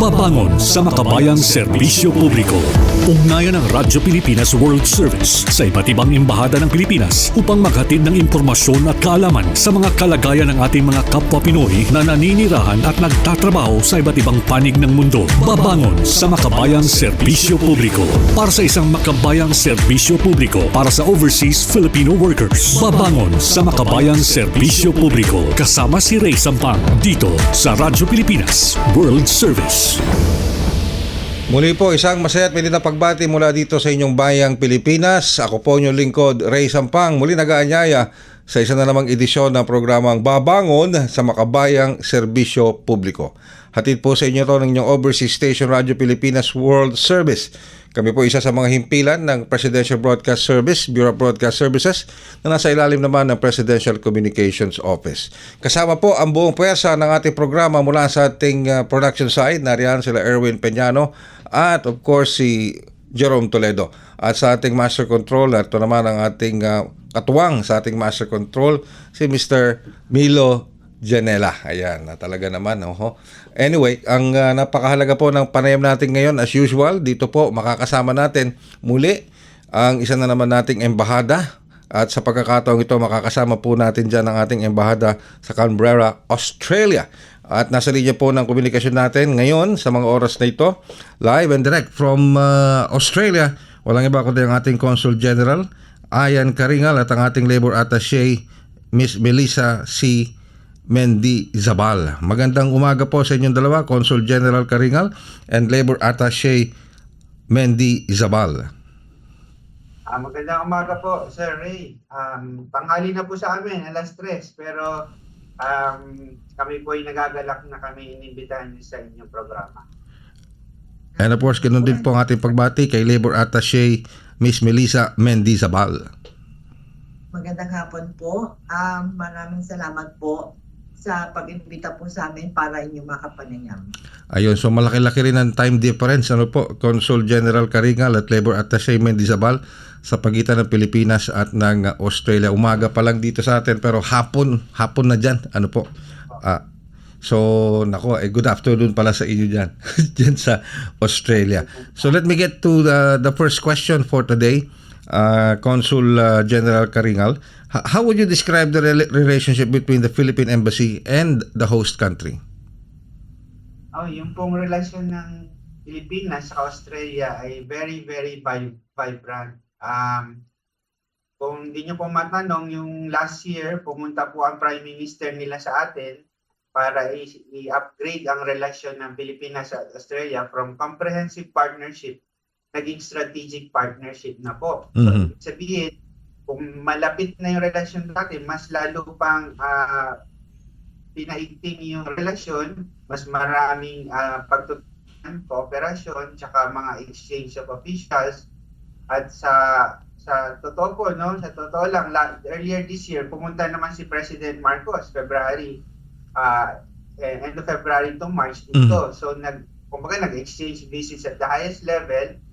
Babangon sa makabayang serbisyo publiko. Ugnayan ng Radyo Pilipinas World Service sa iba't ibang embahada ng Pilipinas upang maghatid ng impormasyon at kaalaman sa mga kalagayan ng ating mga kapwa Pinoy na naninirahan at nagtatrabaho sa iba't ibang panig ng mundo. Babangon sa makabayang serbisyo publiko. Para sa isang makabayang serbisyo publiko para sa overseas Filipino workers. Babangon sa makabayang serbisyo publiko. Kasama si Ray Sampang dito sa Radyo Pilipinas World Service. Muli po, isang masaya at mainitang pagbati mula dito sa inyong bayang Pilipinas. Ako po inyong lingkod, Ray Sampang, muli nag-aanyaya sa isa na namang edisyon ng programang Babangon sa Makabayang Serbisyo Publiko. Hatid po sa inyo ito ng inyong overseas station Radyo Pilipinas World Service. Kami po isa sa mga himpilan ng Presidential Broadcast Service, Bureau of Broadcast Services, na nasa ilalim naman ng Presidential Communications Office. Kasama po ang buong puwersa ng ating programa mula sa ating production side. Nariyan sila Erwin Peñano at of course si Jerome Toledo. At sa ating Master Control, ito naman ang ating katuwang sa ating Master Control, si Mr. Milo Janela. Ayan, talaga naman. Anyway, ang napakahalaga po ng panayam natin ngayon, as usual, dito po makakasama natin muli ang isa na naman nating embahada. At sa pagkakataong ito, makakasama po natin dyan ang ating embahada sa Canberra, Australia. At nasa linya po ng komunikasyon natin ngayon sa mga oras na ito, live and direct from Australia. Walang iba kundi ang ating Consul General, Ian Karingal, at ang ating Labor Attaché, Miss Melissa C. Mendizabal. Magandang umaga po sa inyong dalawa, Consul General Karingal and Labor Attaché Mendizabal. Magandang umaga po, Sir Ray. Tanghali na po sa amin, alas 3, pero kami po ay nagagalak na kami inimbitahan niyo sa inyong programa. And of course, ganun din po ang ating pagbati kay Labor Attaché Miss Melissa Mendizabal. Magandang hapon po. Maraming salamat po sa pag-imbita po sa amin para inyong makapanayam. Ayun, so malaki-laki rin ang time difference, Consul General Karingal at Labor Attaché Mendizabal sa pagitan ng Pilipinas at ng Australia. Umaga pa lang dito sa atin pero hapon na dyan. Good afternoon pala sa inyo dyan, dyan sa Australia. So let me get to the first question for today. Consul General Karingal, how would you describe the relationship between the Philippine Embassy and the host country? Yung pong relasyon ng Pilipinas sa Australia ay very, very vibrant. Kung hindi nyo po matanong, yung last year, pumunta po ang Prime Minister nila sa atin para i-upgrade ang relasyon ng Pilipinas at Australia from comprehensive partnership naging strategic partnership na po. Mm-hmm. So, sabihin, kung malapit na yung relasyon natin, mas lalo pang pinaigting yung relasyon, mas maraming pagtutunan, kooperasyon, tsaka mga exchange of officials. At sa totoo po, sa totoo lang, earlier this year, pumunta naman si President Marcos, February, end of February to March dito. Mm-hmm. So, nag-exchange visits at the highest level.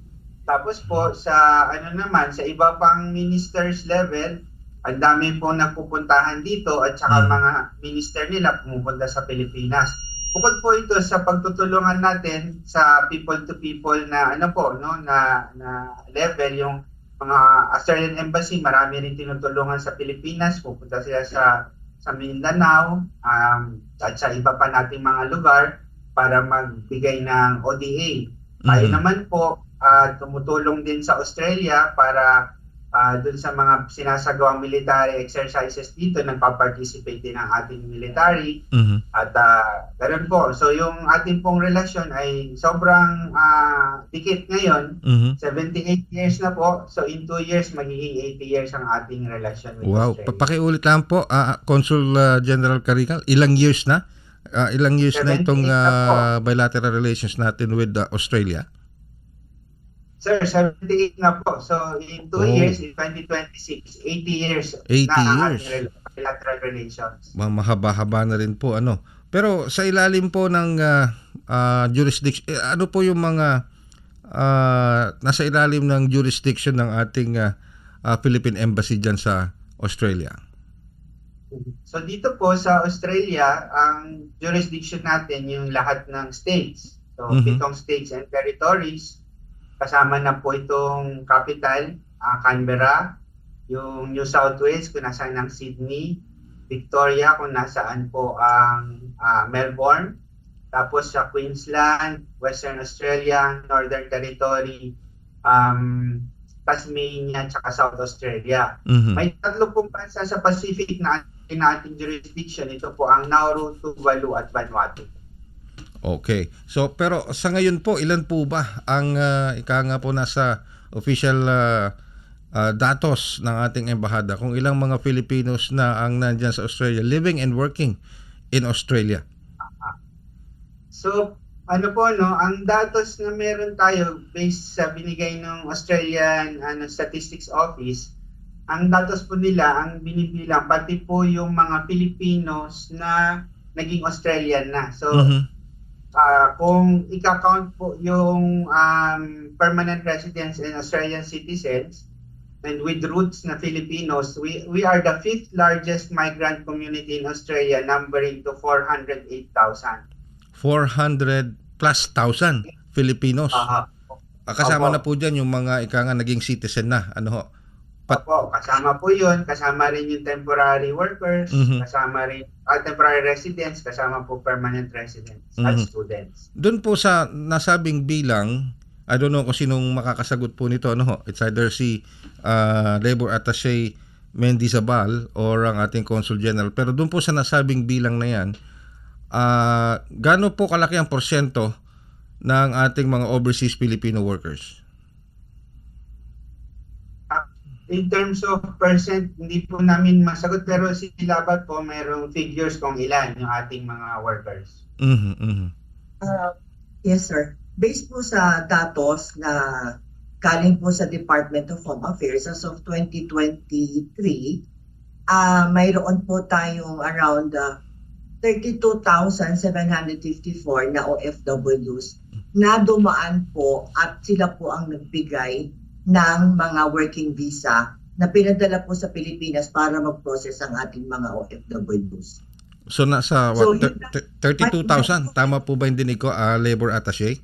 Tapos po sa sa iba pang ministers level, ang dami po nagpupuntahan dito at saka mga minister nila pumupunta sa Pilipinas. Bukod po ito sa pagtutulungan natin sa people to people na na level, yung mga Australian Embassy, marami rin tinutulungan sa Pilipinas, pupunta sila sa Mindanao at sa iba pa nating mga lugar para magbigay ng ODA. Tayo naman po tumutulong din sa Australia para dun sa mga sinasagawang military exercises dito, nagpa-participate din ang ating military. At ganoon po. So yung ating pong relasyon ay sobrang dikit ngayon. 78 years na po. So in 2 years, magiging 80 years ang ating relasyon with Australia. Pakiulit lang po, Consul General Karingal, ilang years na? Ilang years na itong bilateral relations natin with Australia? Sir, 78 na po. So, in 2 years, in 2026, 80 years 80 na years. bilateral relations. Mahaba-haba na rin po, Pero sa ilalim po ng jurisdiction, ano po yung mga nasa ilalim ng jurisdiction ng ating Philippine Embassy dyan sa Australia? So dito po sa Australia, ang jurisdiction natin yung lahat ng states. So, Mhm. 7 states and territories. Kasama na po itong capital, Canberra, yung New South Wales kung nasaan ang Sydney, Victoria kung nasaan po ang Melbourne, tapos sa Queensland, Western Australia, Northern Territory, Tasmania, tsaka South Australia. Mhm. May 3 pong bansa sa Pacific na ating jurisdiction. Ito po ang Nauru, Tuvalu at Vanuatu. Okay. So pero sa ngayon po, ilan po ba ang ika nga po nasa official datos ng ating embahada kung ilang mga Filipinos na ang nandyan sa Australia living and working in Australia? So, ano po, no, ang datos na meron tayo based sa binigay ng Australian Statistics Office, ang datos po nila, ang binibilang, pati po yung mga Filipinos na naging Australian na. So, Mhm. kung ika-count po yung permanent residents and Australian citizens, and with roots na Filipinos, we are the 5th largest migrant community in Australia, numbering to 408,000. 400 plus thousand Filipinos. Kasama Opo. na po dyan yung mga ika nga naging citizen na. Ano ho? Opo, kasama po yun. Kasama rin yung temporary workers, Mhm. kasama rin temporary residents, kasama po permanent residents at Mhm. students. Doon po sa nasabing bilang, I don't know kung sinong makakasagot po nito. Ano ho? It's either si Labor Attaché Mendizabal or ang ating Consul General. Pero doon po sa nasabing bilang na yan, gaano po kalaki ang porsyento ng ating mga overseas Filipino workers? In terms of percent, hindi po namin masagot, pero si Labat po mayroong figures kung ilan yung ating mga workers. Mhm, mhm. Yes, sir. Based po sa datos na galing po sa Department of Home Affairs as of 2023, mayroon po tayong around 32,754 na OFWs na dumaan po at sila po ang nagbigay ng mga working visa na pinadala po sa Pilipinas para mag-process ang ating mga OFWs. So nasa So, what, 32,000? Tama po ba yung dinig ko, Labor Attaché?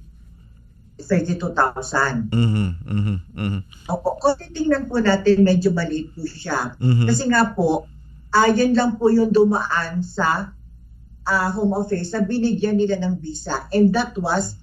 32,000. Mhm, mhm, mhm. Opo, kung titingnan po natin, medyo maliit po siya. Mhm. Kasi nga po, yan lang po yung dumaan sa Home Affairs na binigyan nila ng visa. And that was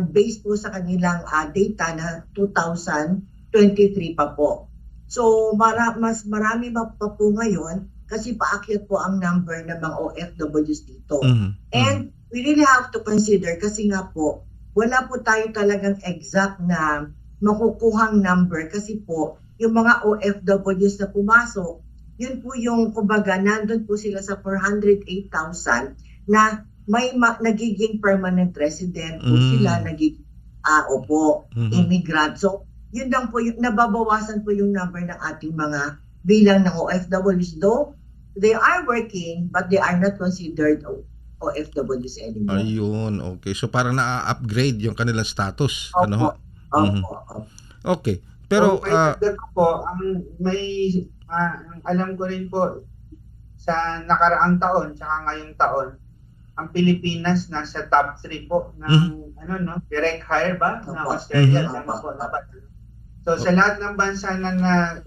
based po sa kanilang data na 2023 pa po. So, mas marami pa po ngayon kasi paakyat po ang number ng mga OFWs dito. Mhm, And we really have to consider kasi nga po, wala po tayo talagang exact na makukuhang number kasi po, yung mga OFWs na pumasok, yun po yung, kumbaga, nandun po sila sa 408,000 na may nagiging permanent resident po sila, nagiging, immigrant. So, yun lang po, yung, nababawasan po yung number ng ating mga bilang ng OFWs. Though, they are working, but they are not considered OFWs anymore. Ayun, okay. So parang na-upgrade yung kanilang status. Opo. Ano ho? Mhm. Opo. Okay. Pero may dagdag ko po, ang alam ko rin po sa nakaraang taon tsaka ngayong taon, ang Pilipinas nasa top 3 po ng direct hire ba na Opo. Australia. Mhm. Tama po, dapat. So sa lahat ng bansa na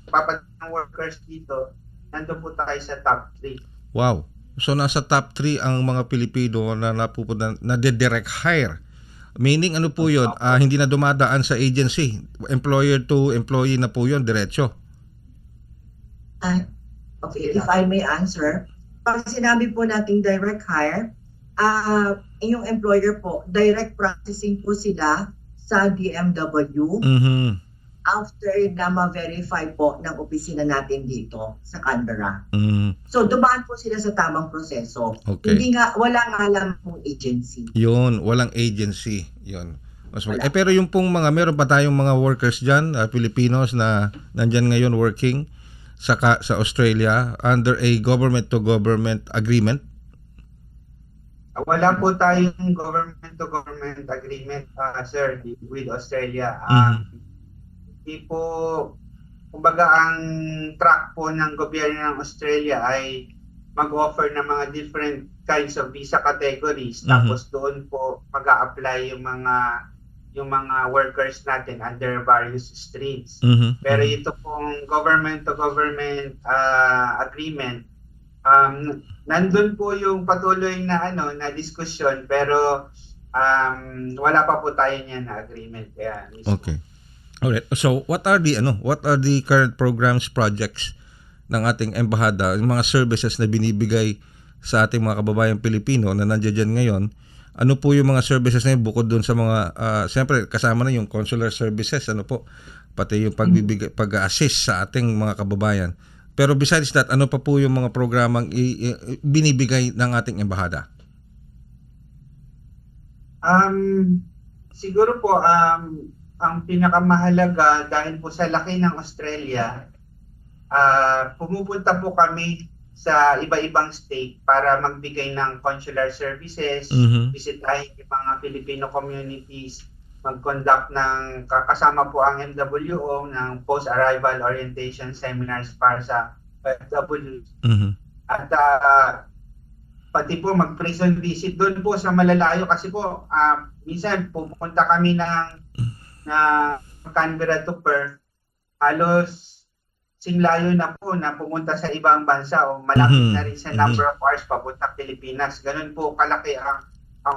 papadala ng workers dito, nandun po tayo sa top 3. wow. So nasa top 3 ang mga Pilipino na napupunta na direct hire. Meaning ano po 'yon? Hindi na dumadaan sa agency. Employer to employee na po 'yon, diretso. Okay, if I may answer, pag sinabi po nating direct hire, yung employer po, direct processing po sila sa DMW Mhm. after na ma-verify po ng opisina natin dito sa Canberra. Mhm. So, dumaan po sila sa tamang proseso. Okay. Wala nga lang pong agency. 'Yon, walang agency. 'Yon. Pero yung pong meron pa tayong mga workers diyan, Filipinos na nandiyan ngayon working sa Australia under a government to government agreement. Wala po tayong government to government agreement, sir, with Australia. Hindi po, kumbaga ang track po ng gobyerno ng Australia ay mag-offer ng mga different kinds of visa categories. Tapos doon po mag-a-apply yung mga workers natin under various streams. Pero ito pong government to government agreement, nandun po yung patuloy na na diskusyon, pero wala pa po tayo niyan na agreement. Kaya mismo. Okay. Alright. So what are the current programs, projects ng ating embahada, yung mga services na binibigay sa ating mga kababayang Pilipino na nandiyan dyan ngayon? Ano po yung mga services na yun bukod doon sa mga siyempre kasama na yung consular services, pati yung pag-assist sa ating mga kababayan. Pero besides that, ano pa po yung mga programang binibigay ng ating embahada? Siguro po ang pinakamahalaga, dahil po sa laki ng Australia, pumupunta po kami sa iba-ibang state para magbigay ng consular services, bisitahin yung mga Filipino communities, mag-conduct ng, kasama po ang MWO ng post-arrival orientation seminars para sa OFW. At pati po mag-prison visit doon po sa malalayo, kasi po minsan pupunta kami ng Canberra to Perth, halos singlayo na po na pumunta sa ibang bansa o malapit na rin sa number of hours papunta Pilipinas. Ganun po kalaki ang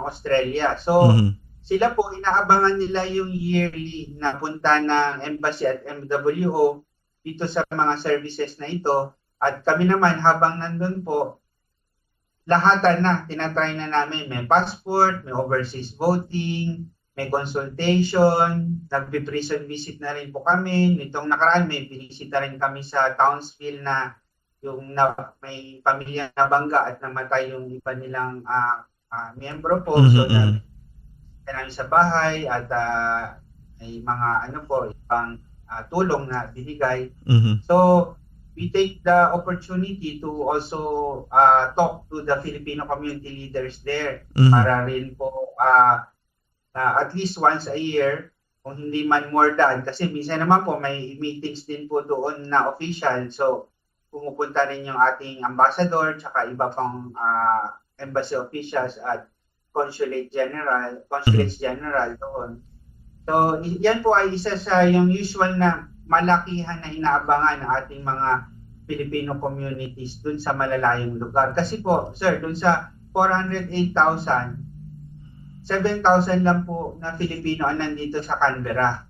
Australia. So, sila po, inaabangan nila yung yearly na punta ng embassy at MWO dito sa mga services na ito. At kami naman, habang nandun po, lahatan na, tinatry na namin. May passport, may overseas voting, may consultation, nagpe-prison visit na rin po kami. Nitong nakaraan, may binisita rin kami sa Townsville na may pamilya na bangga at namatay yung iba nilang miyembro po. So, namin sa bahay at may mga ibang tulong na binigay. So, we take the opportunity to also talk to the Filipino community leaders there para rin po at least once a year, kung hindi man more than, kasi minsan naman po may meetings din po doon na official. So, pumupunta rin yung ating ambassador tsaka iba pang embassy officials at consulates general doon. So, yan po ay isa sa yung usual na malakihan na inaabangan ng ating mga Filipino communities dun sa malalayong lugar. Kasi po, sir, dun sa 408,000, 7,000 lang po na Filipino ang nandito sa Canberra.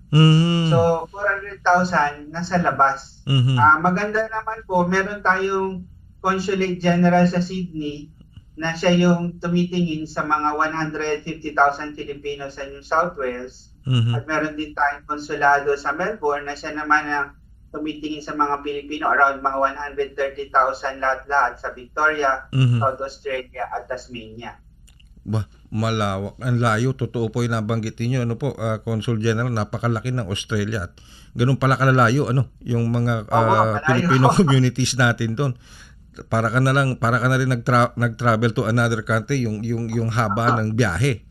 So, 400,000 nasa labas. Maganda naman po, meron tayong Consulate General sa Sydney na siya yung tumitingin sa mga 150,000 Filipino sa New South Wales. At meron din tayong konsulado sa Melbourne na siya naman ang tumitingin sa mga Pilipino, around mga 130,000 lahat-lahat sa Victoria, South Australia at Tasmania. Malawak. Ang layo. Totoo po yung nabanggitin nyo. Consul General, napakalaki ng Australia. At ganun pala kalalayo, yung mga Filipino communities natin doon. Para ka na rin nag-travel to another country, yung haba ng biyahe.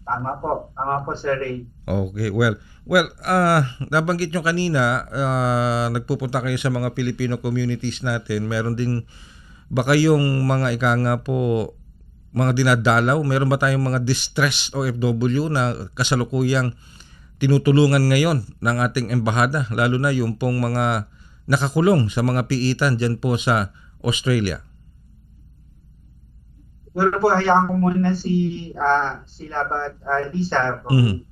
Tama po Sir Ray. Okay, well, nabanggit nyo kanina, nagpupunta kayo sa mga Filipino communities natin. Meron din ba kayong mga mga dinadalaw? Meron ba tayong mga distressed OFW na kasalukuyang tinutulungan ngayon ng ating embahada, lalo na yung pong mga nakakulong sa mga piitan dyan po sa Australia? Siguro po, hayaan ko muna sila Lisa.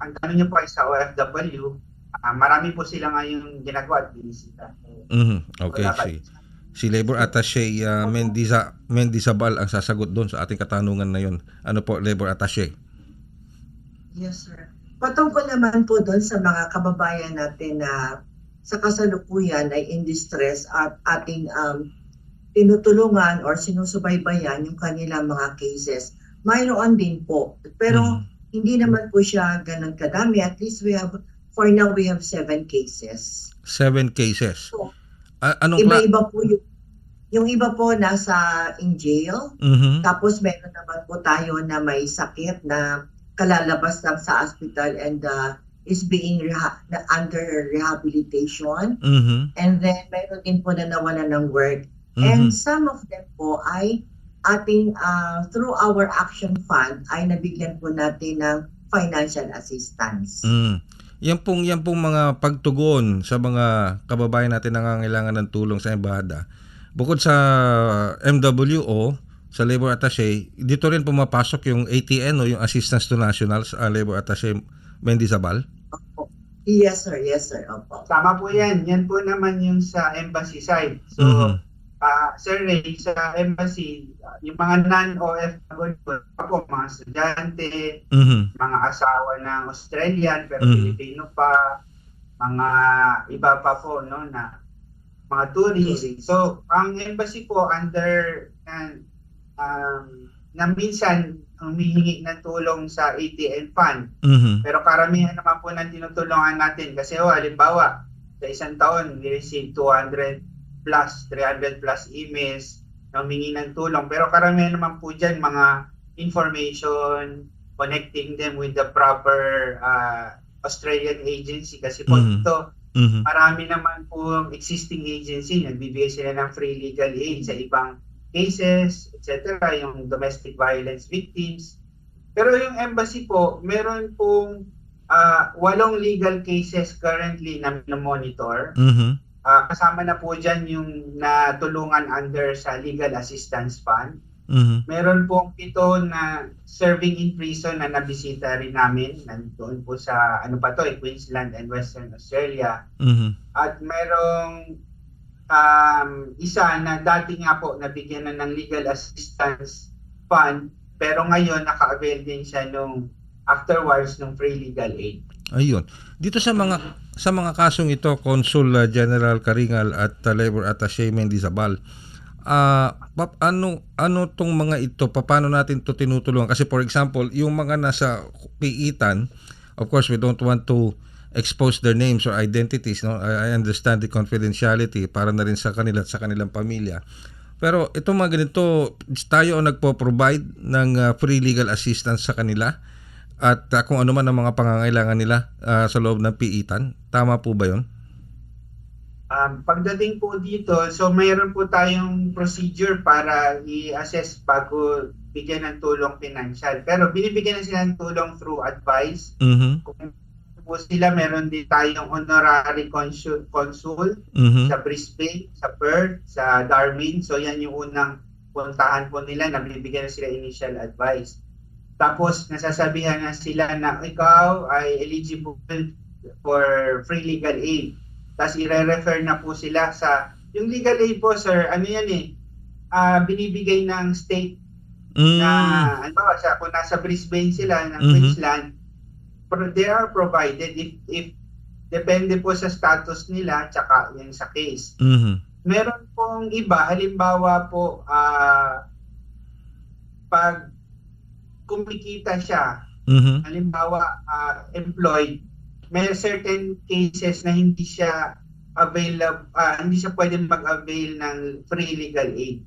Ang tanong niyo po ay sa OFW, marami po sila ngayon ginagawa at binisita. Okay, si Labor Attaché Mendizabal ang sasagot doon sa ating katanungan na yun. Ano po, Labor Attaché? Yes, sir. Patungkol naman po doon sa mga kababayan natin na sa kasalukuyan ay in distress at ating tinutulungan or sinusubaybayan yung kanilang mga cases. Mayroon din po. Pero hindi naman po siya ganun kadami. At least for now, we have 7 cases. 7 cases? So, anong iba-iba po yung iba po nasa in jail. Tapos meron naman po tayo na may sakit na kalalabas lang sa hospital and is being under rehabilitation. And then meron din po na nawalan ng work. And some of them po ay ating through our action fund ay nabigyan po natin ng financial assistance. Yan pong mga pagtugon sa mga kababayan natin na nangangailangan ng tulong sa embahada. Bukod sa MWO, sa Labor Attaché, dito rin pumapasok yung ATN o yung Assistance to Nationals, Labor Attaché Mendizabal? Yes sir, opo. Tama po yan. Yan po naman yung sa embassy side. So, Sir Ray, sa embassy, yung mga non-OFW po, mga estudyante, mga asawa ng Australian pero Filipino pa, mga iba pa po, no, na mga tourists. So, ang embassy po under na minsan humihingi ng tulong sa ATN fund. Pero karamihan naman po ng tinutulungan natin kasi halimbawa, sa isang taon, we receive 200 plus, 300 plus emails na humingi ng tulong. Pero karamihan naman po dyan mga information, connecting them with the proper Australian agency. Kasi po ito, marami naman po existing agency, nagbibigay sila ng free legal aid sa ibang cases, etc., yung domestic violence victims. Pero yung embassy po, meron pong 8 legal cases currently na monitor. Kasama na po dyan yung natulungan under sa Legal Assistance Fund. Meron pong 7 na serving in prison na nabisita rin namin. Nandoon po sa, Queensland and Western Australia. At merong isa na dati nga po nabigyan na ng Legal Assistance Fund, pero ngayon naka-avail din siya nung afterwards ng free legal aid. Ayun. Dito sa mga kasong ito, Consul General Karingal at Labor Attaché Mendizabal, ano tong mga ito, paano natin to tinutulungan? Kasi for example, yung mga nasa piitan, of course we don't want to expose their names or identities, no? I understand the confidentiality para na rin sa kanila at sa kanilang pamilya. Pero itong mga ganito, tayo ang nagpo-provide ng free legal assistance sa kanila at kung ano man ang mga pangangailangan nila sa loob ng piitan. Tama po ba yun? Pagdating po dito, so mayroon po tayong procedure para i-assess bago bigyan ng tulong financial. Pero binibigyan na sila ng tulong through advice. Kung po sila, meron din tayong honorary consul sa Brisbane, sa Perth, sa Darwin. So yan yung unang puntahan po nila na binibigyan na sila initial advice. Tapos nasasabihan na sila na ikaw ay eligible for free legal aid. Tapos i-refer na po sila sa yung legal aid po, sir, ano yan binibigay ng state na kung nasa Brisbane sila ng Queensland, they are provided if depende po sa status nila tsaka yung sa case. Meron pong iba, halimbawa po pag kumikita siya, halimbawa employed, may certain cases na hindi siya pwedeng mag-avail ng free legal aid.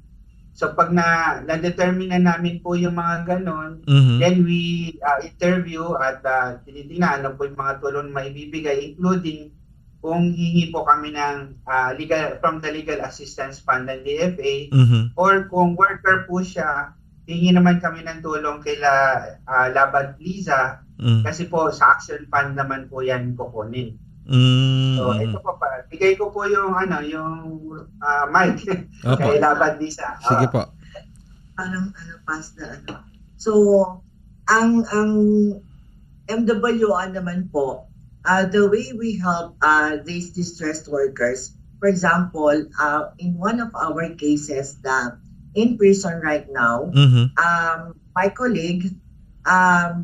So pag na-determine na namin po yung mga ganon, then we interview at tinitingnan ano po yung mga tulong na maibibigay, including kung hingi po kami ng from the Legal Assistance Fund ng DFA, or kung worker po siya, hingi naman kami ng tulong kila Laban Liza, kasi po sa Action Fund naman po yan kukunin. So ito po pa, bigay ko po yung mic kay Laban Liza. Sige po. So ang MWO naman po, the way we help these distressed workers, for example, in one of our cases that in prison right now, my colleague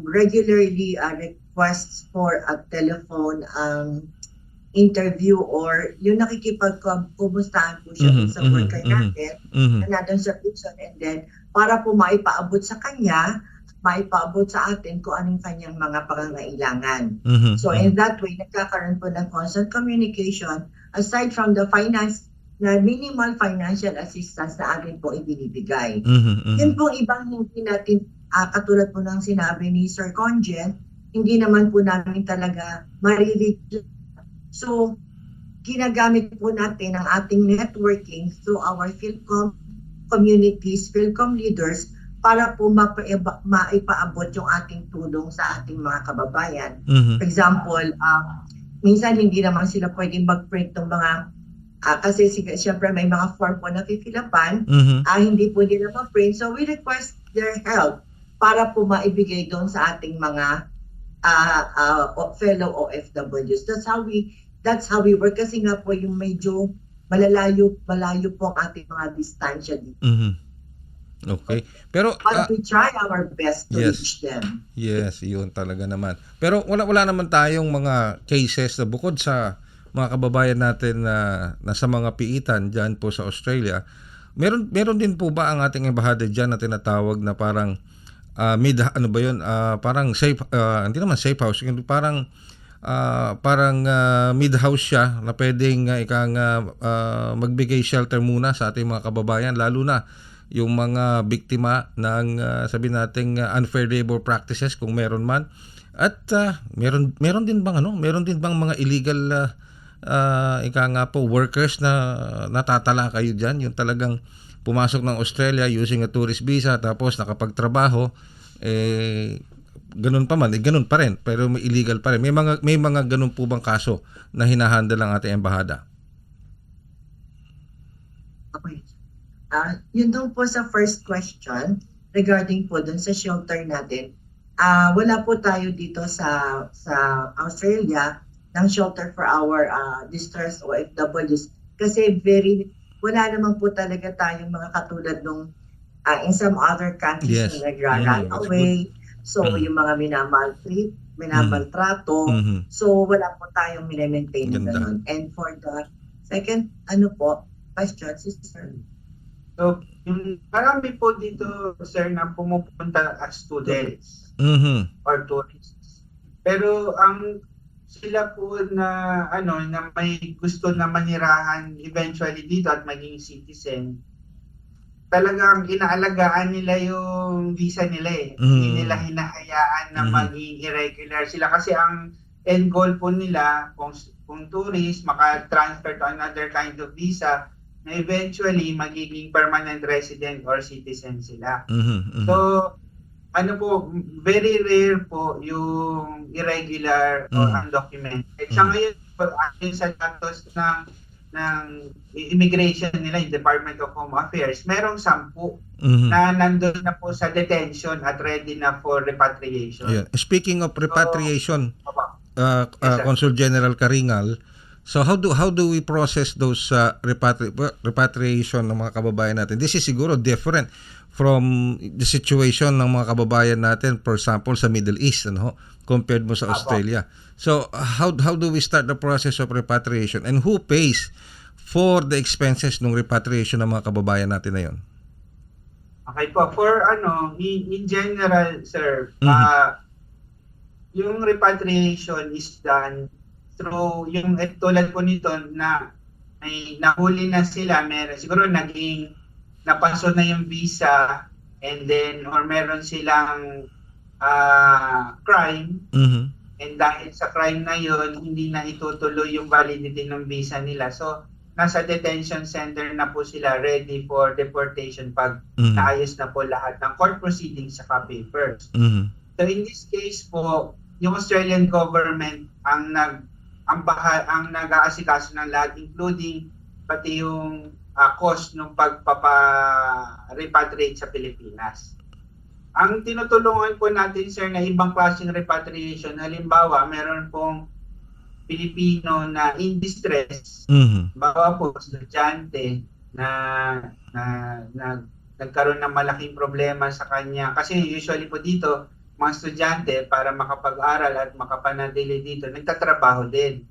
regularly requests for a telephone interview or yung nakikipagkumustahan po siya sa worker natin na nandun sa prison, and then para po maipaabot sa kanya, maipaabot sa atin kung anong kanyang mga pangangailangan. So in that way, nagkakaroon po ng constant communication aside from the na minimal financial assistance na atin po ibinibigay. Yun pong ibang hindi natin, katulad po ng sinabi ni Sir Conjen, hindi naman po namin talaga marireach. So, ginagamit po natin ang ating networking through our PhilCom communities, PhilCom leaders, para po maipaabot yung ating tulong sa ating mga kababayan. For example, minsan hindi naman sila pwedeng mag-print ng mga kasi siyempre may mga form po na pipilapan, hindi po nila ma-print. So we request their help para po maibigay doon sa ating mga fellow OFWs. That's how we work kasi nga po yung medyo malayo po ang ating mga distansya dito. Okay. Pero But we try our best to reach them. Yes, yun talaga naman. Pero wala naman tayong mga cases na bukod sa mga kababayan natin na nasa mga piitan diyan po sa Australia. Meron din po ba ang ating embahada diyan na tinatawag na parang parang safe hindi naman safe house, parang mid-house siya na pwedeng magbigay shelter muna sa ating mga kababayan, lalo na yung mga biktima ng sabi nating unfair labor practices kung meron man. At meron din bang mga illegal workers na natatala kayo diyan, yung talagang pumasok ng Australia using a tourist visa tapos nakapagtrabaho ganun pa rin pero may illegal pa rin. May mga ganun po bang kaso na hinahandle ng ating embahada? Okay. Yun doon po sa first question regarding po dun sa shelter natin. Wala po tayo dito sa Australia ng shelter for our distressed OFWs kasi wala naman po talaga tayong mga katulad nung in some other countries na nag-run away. So yung mga minamaltrato. So wala po tayong minemaintain na ganun. And for the second question, sister. So, marami po dito, sir, na pumupunta as students or tourists. Pero sila po na may gusto na manirahan eventually dito at maging citizen, talagang inaalagaan nila yung visa nila eh. Hindi nila hinahayaan na maging irregular sila kasi ang end goal po nila kung tourist, maka-transfer to another kind of visa na eventually magiging permanent resident or citizen sila. So, very rare po yung irregular or undocumented. Sa ngayon, ayon sa datos ng immigration nila, yung Department of Home Affairs, merong 10 na nandun na po sa detention at ready na for repatriation. Ayun. Speaking of repatriation, Yes, Consul General Karingal, so how do we process those repatriation ng mga kababayan natin? This is siguro different from the situation ng mga kababayan natin, for example, sa Middle East, compared mo sa Australia. So how do we start the process of repatriation and who pays for the expenses ng repatriation ng mga kababayan natin na 'yon? Okay po, for in general, sir, yung repatriation is done through yung tulad po nito na may nahuli na sila, siguro napaso na yung visa and then or meron silang crime and dahil sa crime na yun hindi na itutuloy yung validity ng visa nila, so nasa detention center na po sila ready for deportation pag naayos na po lahat ng court proceedings sa papers. So in this case po, yung Australian government ang nag-aasikaso ng lahat, including pati yung cost ng pagpapa-repatriate sa Pilipinas. Ang tinutulungan po natin, sir, na ibang klaseng repatriation, halimbawa, meron pong Pilipino na in distress, bawa po, estudyante na nagkaroon ng malaking problema sa kanya. Kasi usually po dito, mga estudyante, para makapag-aral at makapanatili dito, nagtatrabaho din.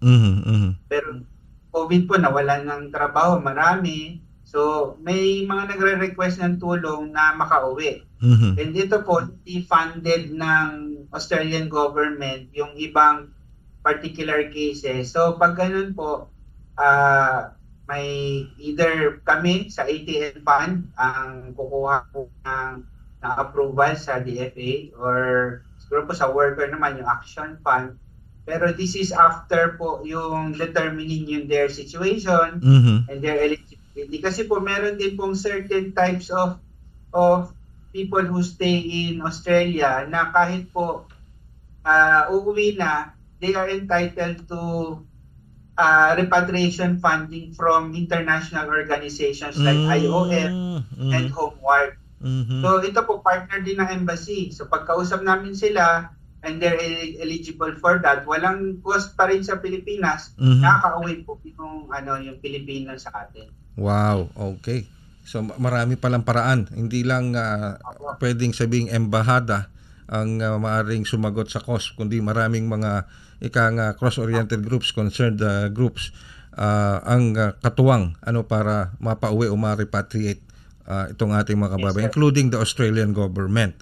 Pero COVID po, nawalan ng trabaho, marami. So, may mga nagre-request ng tulong na makauwi. And dito po, hindi funded ng Australian government yung ibang particular cases. So, pag ganun po, may either kami sa ATN Fund ang kukuha po ng approval sa DFA or siguro po sa worker naman yung Action Fund. Pero this is after po yung determining yung their situation and their eligibility responsibility. Kasi po meron din pong certain types of people who stay in Australia na kahit po uuwi na, they are entitled to repatriation funding from international organizations like IOM and Homeward. So ito po, partner din ng embassy. So pagkausap namin sila and they're eligible for that, walang cost pa rin sa Pilipinas, nakaka-uwi po yung Pilipino sa atin. Wow, okay. So marami palang paraan. Hindi lang pwedeng sabing embahada ang maaring sumagot sa cost, kundi maraming mga cross-oriented groups, concerned groups ang katuwang para mapauwi o ma-repatriate itong ating mga kababayan, including the Australian government.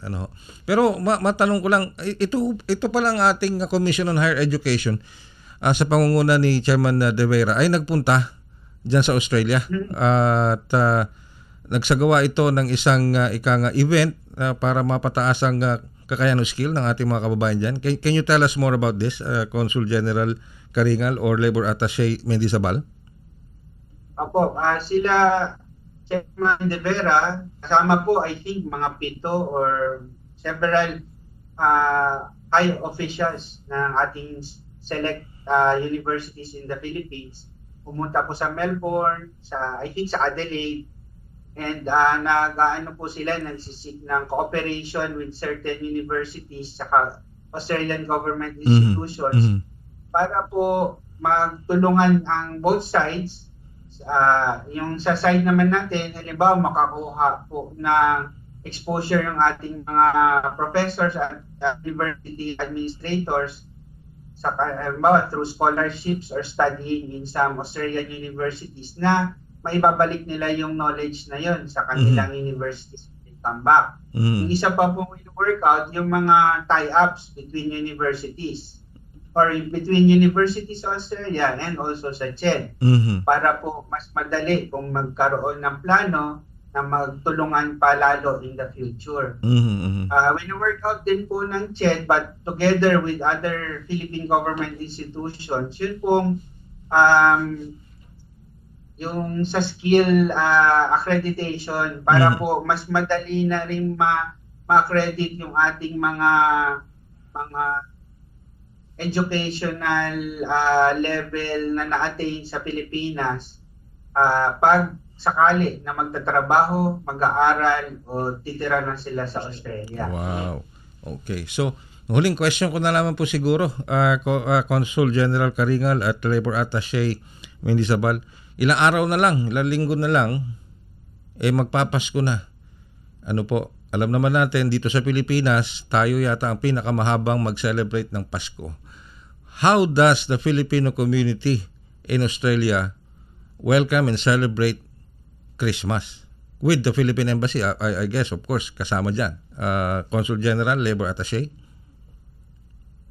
Pero matanong ko lang, ito pa lang ating Commission on Higher Education sa pangunguna ni Chairman De Vera ay nagpunta dyan sa Australia at nagsagawa ito ng isang event para mapataas ang kakayahan o skill ng ating mga kababayan dyan. Can you tell us more about this, Consul General Karingal or Labor Attaché Mendizabal? Opo, sila Chairman De Vera, kasama po I think mga 7 or several high officials ng ating select universities in the Philippines. Pumunta po sa Melbourne, I think sa Adelaide, and po sila nagsisik ng cooperation with certain universities saka Australian government institutions para po magtulungan ang both sides. Yung sa side naman natin, halimbawa makakuha po ng exposure yung ating mga professors at university administrators sa halimbawa through scholarships or studying in some Australian universities na maibabalik nila yung knowledge na yon sa kanilang universities when they come back. Yung isa pa po workout yung mga tie-ups between universities or between universities sa Australia and also sa CHED para po mas madali kung magkaroon ng plano na magtulungan pa lalo in the future. Wino-workout din po ng CHED but together with other Philippine government institutions, yun pong yung sa skill accreditation para po mas madali na rin ma-accredit yung ating mga educational level na na-attain sa Pilipinas pag sakali na magtatrabaho, mag-aaral o titira na sila sa Australia. Wow. Okay. So, huling question ko na lamang po siguro, Consul General Karingal at Labor Attaché Mendizabal. Ilang araw na lang, ilang linggo na lang, magpapasko na. Alam naman natin, dito sa Pilipinas, tayo yata ang pinakamahabang mag-celebrate ng Pasko. How does the Filipino community in Australia welcome and celebrate Christmas? With the Philippine Embassy, I guess, of course, kasama dyan. Consul General, Labor Attaché?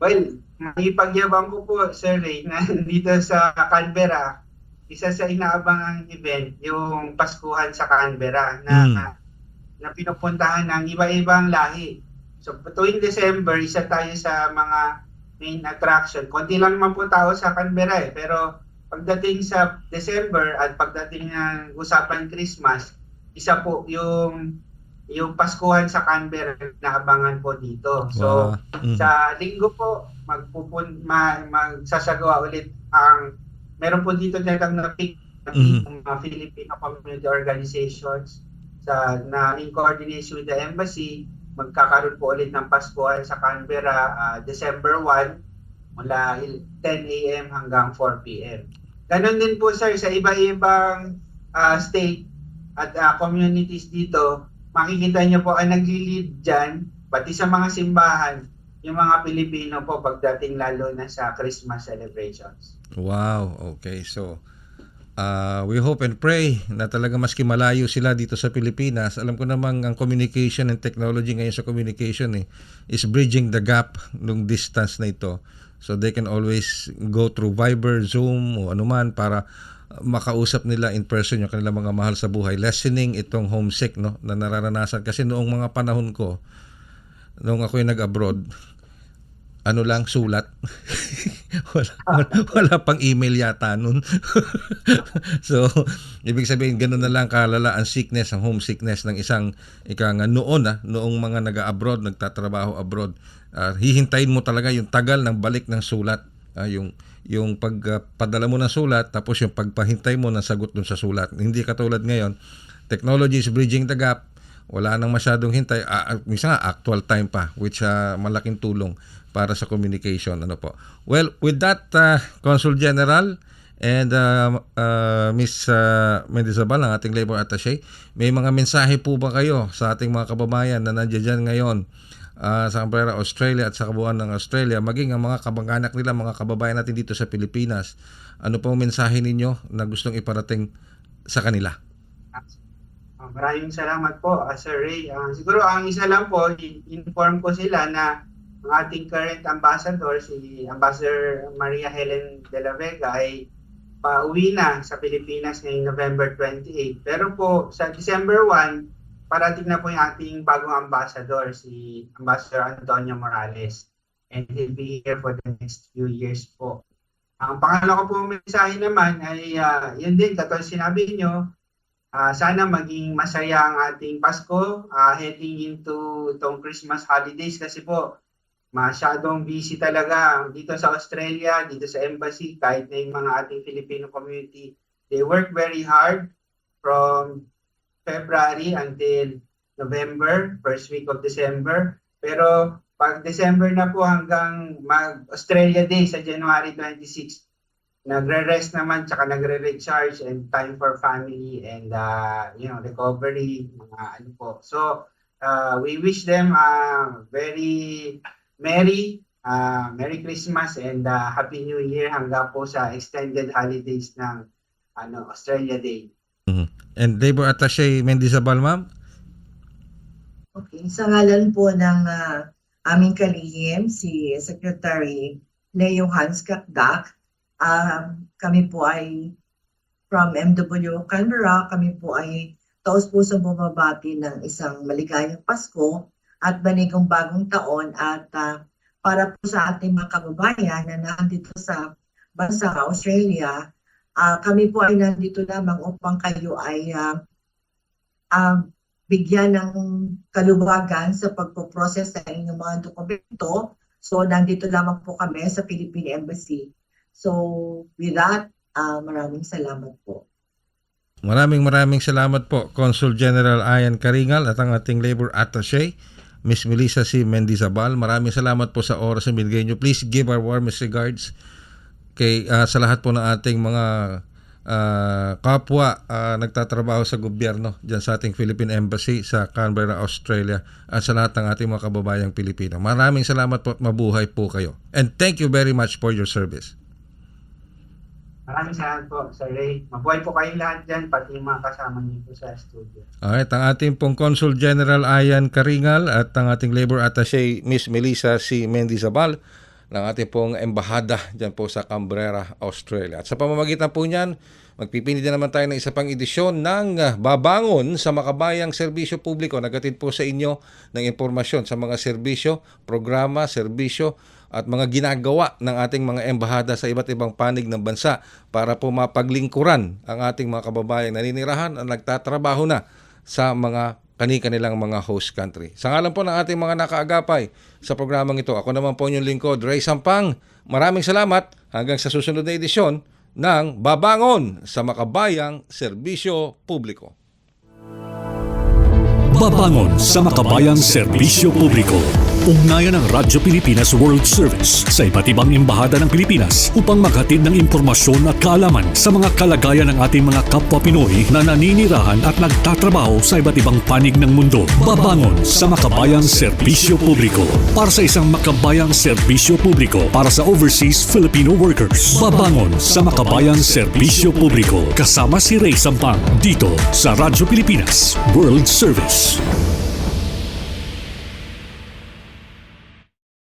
Well, makipagyabang ko po, Sir Ray, na dito sa Canberra, isa sa inaabangang event, yung Paskuhan sa Canberra na pinupuntahan ng iba-ibang lahi. So tuwing December, isa tayo sa mga main attraction. Konti lang naman po tao sa Canberra pero pagdating sa December at pagdating ng usapan Christmas, isa po yung Paskuhan sa Canberra na abangan po dito. So sa linggo po magsasagawa ulit meron po dito talagang na-pick mga Filipino community organizations na in coordination with the embassy, magkakaroon po ulit ng Paskuhan sa Canberra December 1 mula 10 a.m. hanggang 4 p.m. Ganon din po sir sa iba-ibang state at communities dito, makikita nyo po ang nagli-lead dyan, pati sa mga simbahan, yung mga Pilipino po pagdating lalo na sa Christmas celebrations. Wow, okay. So, we hope and pray na talaga maski malayo sila dito sa Pilipinas. Alam ko namang ang communication and technology ngayon sa communication is bridging the gap ng distance na ito. So, they can always go through Viber, Zoom o anuman para makausap nila in person yung kanilang mga mahal sa buhay. Lessening itong homesick na nararanasan. Kasi noong mga panahon ko, noong ako'y nag-abroad, ano lang, sulat. wala pang email yata nun. So, ibig sabihin, ganun na lang kalala ang sickness, ang homesickness ng isang noong mga nag-abroad, nagtatrabaho abroad. Hihintayin mo talaga yung tagal ng balik ng sulat. Yung pagpadala mo ng sulat, tapos yung pagpahintay mo ng sagot dun sa sulat. Hindi katulad ngayon, technology is bridging the gap. Wala nang masyadong hintay. Minsan nga, actual time pa, which malaking tulong para sa communication. Well, with that, Consul General and Miss Mendizabal, ang ating labor attaché, may mga mensahe po ba kayo sa ating mga kababayan na nandiyan dyan ngayon sa Canberra, Australia at sa kabuuan ng Australia, maging ang mga kamag-anak nila, mga kababayan natin dito sa Pilipinas? Ano pong mensahe ninyo na gustong iparating sa kanila? Maraming salamat po, Sir Ray. Siguro ang isa lang po, inform ko sila na ang ating current ambassador, si Ambassador Maria Helen de la Vega, ay pauwi na sa Pilipinas ngayong November 28. Pero po, sa December 1, parating na po yung ating bagong ambassador, si Ambassador Antonio Morales. And he'll be here for the next few years po. Ang pangalawa ko po mensahe naman ay yun din, katulad sinabi nyo, sana maging masaya ang ating Pasko heading into itong Christmas holidays kasi po masyadong busy talaga dito sa Australia, dito sa embassy, kahit na yung mga ating Filipino community. They work very hard from February until November, first week of December. Pero pag December na po hanggang Australia Day sa January 26, nagre-rest naman tsaka nagre-recharge and time for family and recovery, mga ano po. So we wish them very Merry Christmas and Happy New Year hanggang po sa extended holidays ng Australia Day. And Labor Attaché Mendizabal, ma'am? Okay, sa ngalan po ng aming kalihim, si Secretary Leo Hans Kakdak, kami po ay from MW Canberra, kami po ay taos pusong bumabati ng isang maligayang Pasko at banigong bagong taon at para po sa ating mga kababayan na nandito sa bansang Australia, kami po ay nandito lamang upang kayo ay bigyan ng kaluwagan sa pagpoprocess sa inyong mga dokumento. So nandito lamang po kami sa Philippine Embassy. So with that, maraming salamat po. Maraming salamat po, Consul General Ian Karingal at ang ating Labor Attaché, Miss Melissa C. Mendizabal. Maraming salamat po sa oras na binigay nyo. Please give our warmest regards sa lahat po ng ating mga kapwa nagtatrabaho sa gobyerno dyan sa ating Philippine Embassy sa Canberra, Australia at sa lahat ng ating mga kababayang Pilipino. Maraming salamat po at mabuhay po kayo. And thank you very much for your service. Maraming salamat po, Sir Ray. Mabuhay po kayong lahat dyan, pati yung mga kasama niyo po sa studio. Alright, ang ating pong Consul General Ian Karingal at ang ating Labor Attaché Miss Melissa C. Mendizabal ng ating pong embahada dyan po sa Canberra, Australia. At sa pamamagitan po niyan, magpipili din naman tayo ng isa pang edisyon ng Babangon sa Makabayang Serbisyo Publiko. Nagatid po sa inyo ng impormasyon sa mga serbisyo, programa, serbisyo at mga ginagawa ng ating mga embahada sa iba't ibang panig ng bansa para po mapaglingkuran ang ating mga kababayang naninirahan at nagtatrabaho na sa mga kani-kanilang mga host country. Sa ngalan po ng ating mga nakaagapay sa programang ito, ako naman po inyong lingkod, Ray Sampang. Maraming salamat hanggang sa susunod na edisyon ng Babangon sa Makabayang Serbisyo Publiko. Babangon sa Makabayang Serbisyo Publiko. Ugnayan ng Radyo Pilipinas World Service sa iba't ibang embahada ng Pilipinas upang maghatid ng impormasyon at kaalaman sa mga kalagayan ng ating mga kapwa Pinoy na naninirahan at nagtatrabaho sa iba't ibang panig ng mundo. Babangon sa Makabayang Serbisyo Publiko. Para sa isang Makabayang Serbisyo Publiko para sa overseas Filipino workers. Babangon sa Makabayang Serbisyo Publiko. Kasama si Ray Sampang dito sa Radyo Pilipinas World Service.